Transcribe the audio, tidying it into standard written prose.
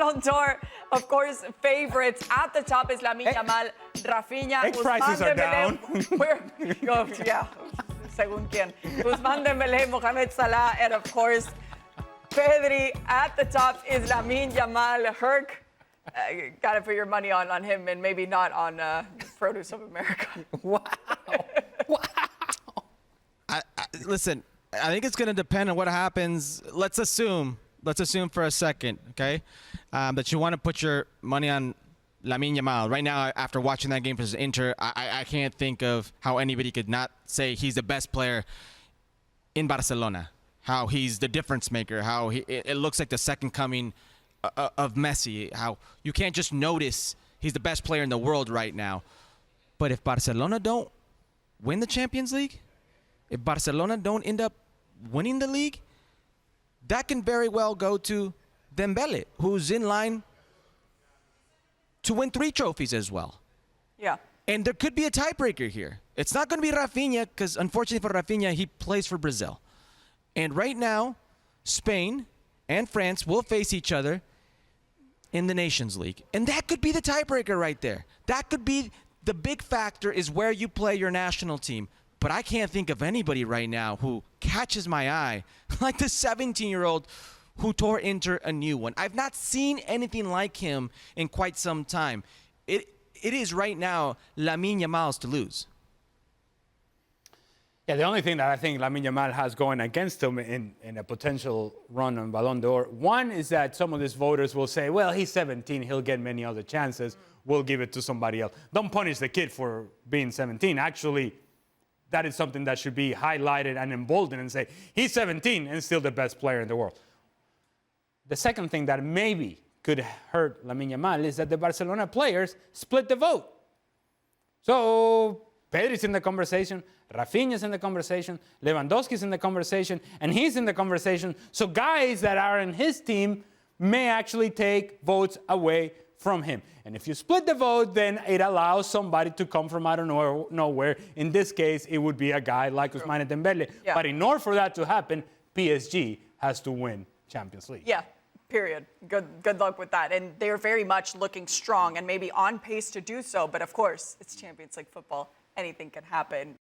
Balon d'Or, of course, favorites. At the top is Lamine Yamal, Rafinha, Egg prices are down. Yeah, según quién. Ousmane Dembélé, Mohamed Salah, and of course, Pedri. At the top is Lamine Yamal. Herc, got to put your money on him and maybe not on Produce of America. Wow. Wow. Listen, I think it's going to depend on what happens. Let's assume for a second, okay, that you want to put your money on Lamine Yamal. Right now, after watching that game versus Inter, I can't think of how anybody could not say he's the best player in Barcelona, how he's the difference maker, how it looks like the second coming of Messi, how you can't just notice he's the best player in the world right now. But if Barcelona don't win the Champions League, if Barcelona don't end up winning the league, that can very well go to Dembele, who's in line to win 3 trophies as well. Yeah. And there could be a tiebreaker here. It's not going to be Rafinha, because unfortunately for Rafinha, he plays for Brazil. And right now, Spain and France will face each other in the Nations League. And that could be the tiebreaker right there. That could be the big factor, is where you play your national team. But I can't think of anybody right now who catches my eye like the 17-year-old who tore Inter a new one. I've not seen anything like him in quite some time. It is right now Lamine Yamal's to lose. Yeah, the only thing that I think Lamine Yamal has going against him in a potential run on Balon d'Or, one is that some of these voters will say, well, he's 17, he'll get many other chances, we'll give it to somebody else. Don't punish the kid for being 17. Actually, that is something that should be highlighted and emboldened and say, he's 17 and still the best player in the world. The second thing that maybe could hurt Lamine Yamal is that the Barcelona players split the vote. So Pedri's in the conversation, Rafinha's in the conversation, Lewandowski's in the conversation, and he's in the conversation. So guys that are in his team may actually take votes away from him. And if you split the vote, then it allows somebody to come from out of nowhere. In this case, it would be a guy like Ousmane Dembele. Yeah. But in order for that to happen, PSG has to win Champions League. Yeah, period. Good luck with that. And they're very much looking strong and maybe on pace to do so. But of course, it's Champions League football. Anything can happen.